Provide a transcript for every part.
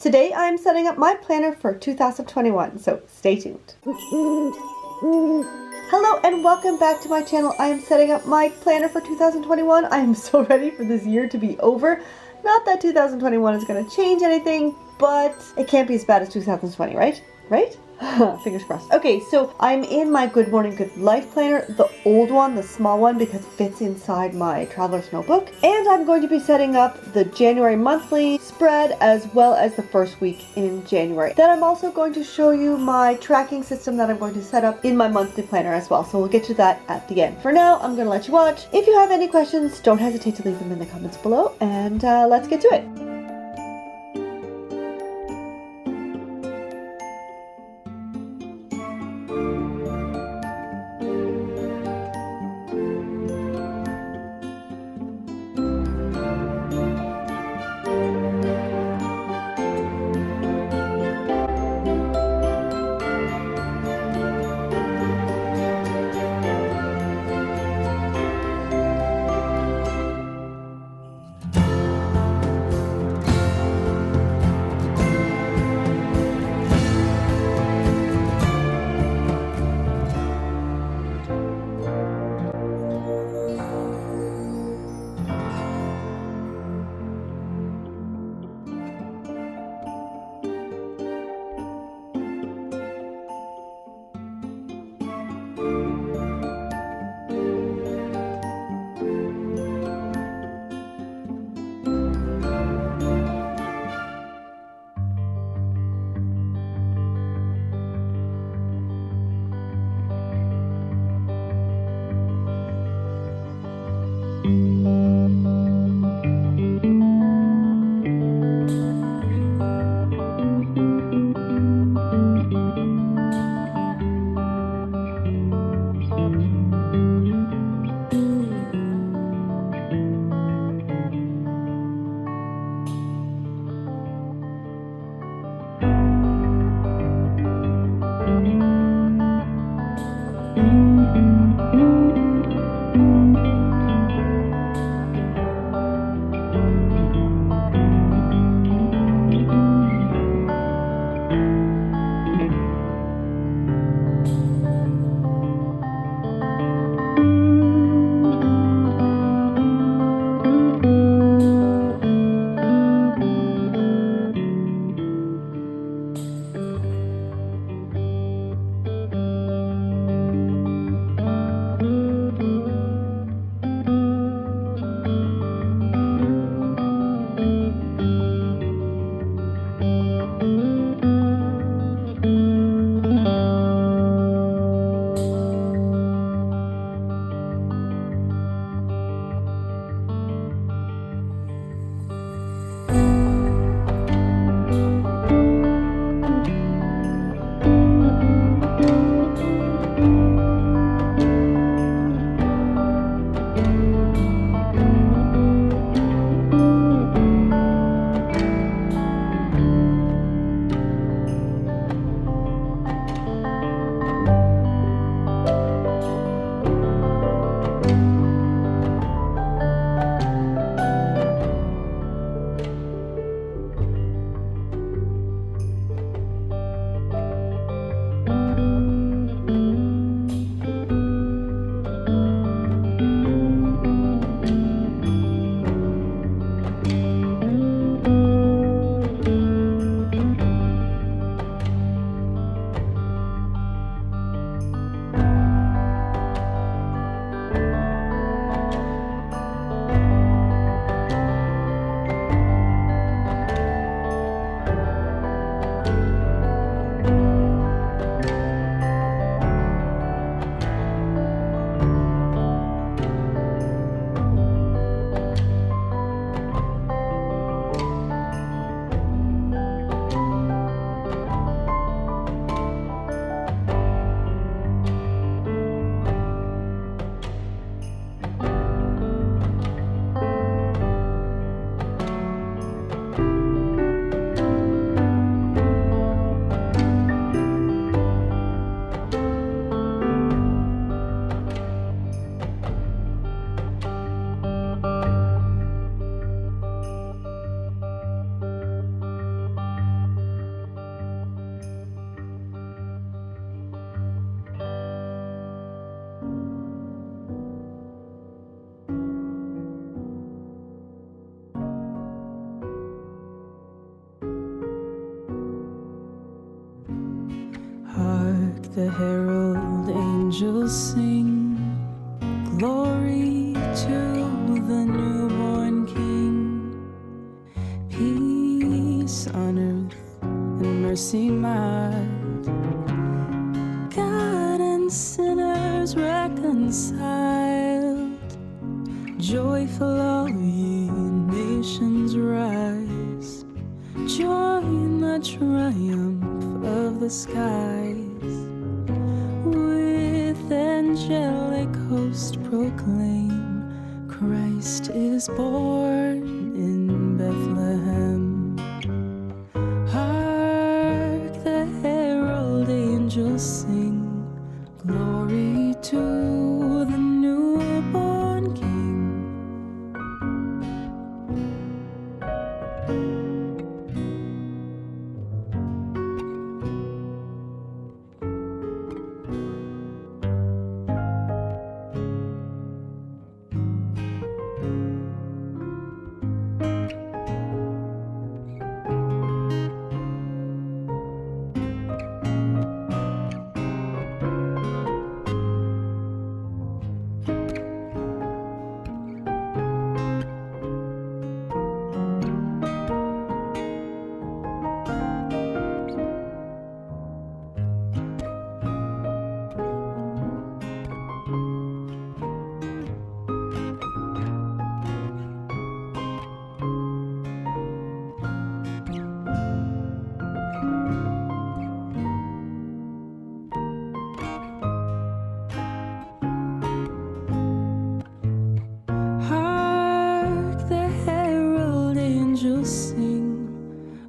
Today I'm setting up my planner for 2021, so stay tuned. Hello and welcome back to my channel. I am setting up my planner for 2021. I am so ready for this year to be over. Not that 2021 is going to change anything, but it can't be as bad as 2020, right? Right? Fingers crossed. Okay, so I'm in my Good Morning Good Life planner, the old one, the small one, because it fits inside my traveler's notebook. And I'm going to be setting up the January monthly spread as well as the first week in January. Then I'm also going to show you my tracking system that I'm going to set up in my monthly planner as well. So we'll get to that at the end. For now, I'm going to let you watch. If you have any questions, don't hesitate to leave them in the comments below, and let's get to it. the herald angels sing, glory to the newborn King. Peace on earth and mercy mild, God and sinners reconciled. Joyful all ye nations rise, join the triumph of the skies. With angelic host proclaim, Christ is born in Bethlehem. Hark, the herald angels sing, glory to the newborn King.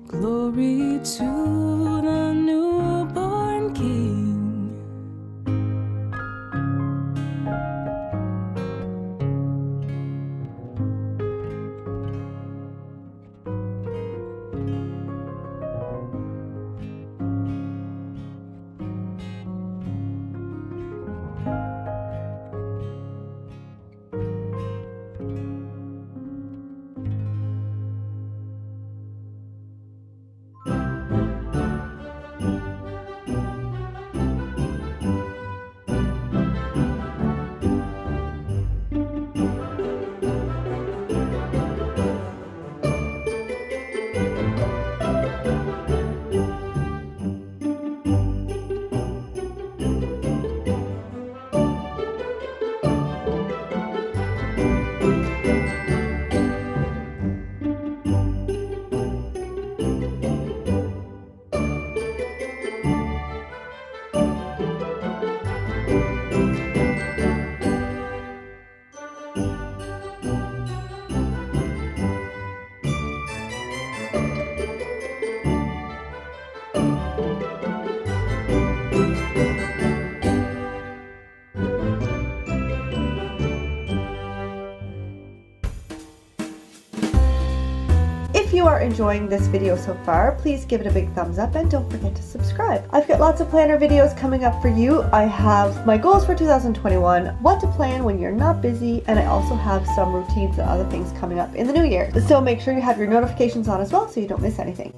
Glory to the newborn King. If you are enjoying this video so far, please give it a big thumbs up and don't forget to subscribe. I've got lots of planner videos coming up for you. I have my goals for 2021, what to plan when you're not busy, and I also have some routines and other things coming up in the new year. So make sure you have your notifications on as well so you don't miss anything.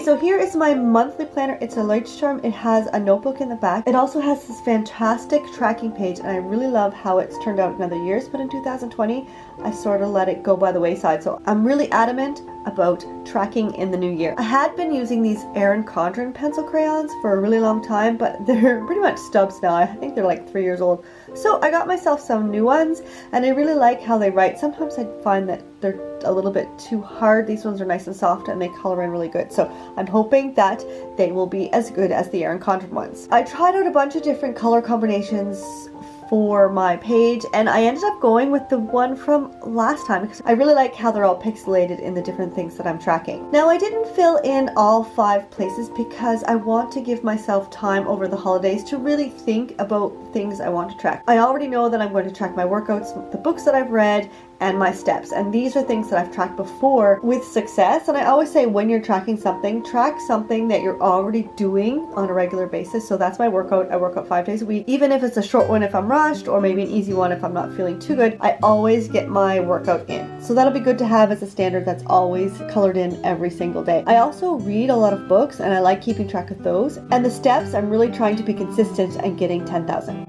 Okay, so here is my monthly planner. It's a Leuchtturm. It has a notebook in the back. It also has this fantastic tracking page, and I really love how it's turned out in other years, but in 2020, I sort of let it go by the wayside. So I'm really adamant about tracking in the new year. I had been using these Erin Condren pencil crayons for a really long time, but they're pretty much stubs now. I think they're like 3 years old. So I got myself some new ones, and I really like how they write. Sometimes I find that they're a little bit too hard. These ones are nice and soft and they color in really good. So I'm hoping that they will be as good as the Erin Condren ones. I tried out a bunch of different color combinations for my page, and I ended up going with the one from last time because I really like how they're all pixelated in the different things that I'm tracking. Now I didn't fill in all 5 places because I want to give myself time over the holidays to really think about things I want to track. I already know that I'm going to track my workouts, the books that I've read, and my steps, and these are things that I've tracked before with success. And I always say when you're tracking something, track something that you're already doing on a regular basis. So that's my workout. I work out 5 days a week. Even if it's a short one if I'm rushed, or maybe an easy one if I'm not feeling too good, I always get my workout in. So that'll be good to have as a standard that's always colored in every single day. I also read a lot of books, and I like keeping track of those. And the steps, I'm really trying to be consistent and getting 10,000.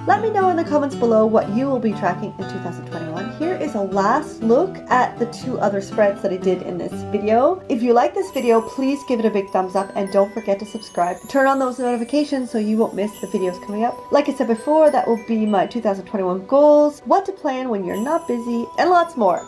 Let me know in the comments below what you will be tracking in 2021. Here is a last look at the 2 other spreads that I did in this video. If you like this video, please give it a big thumbs up, and don't forget to subscribe. Turn on those notifications so you won't miss the videos coming up. Like I said before, that will be my 2021 goals, what to plan when you're not busy, and lots more.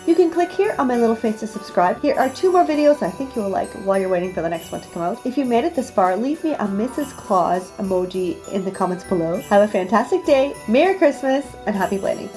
You can click here on my little face to subscribe. Here are 2 more videos I think you will like while you're waiting for the next one to come out. If you made it this far, leave me a Mrs. Claus emoji in the comments below. Have a fantastic day, Merry Christmas, and happy planning.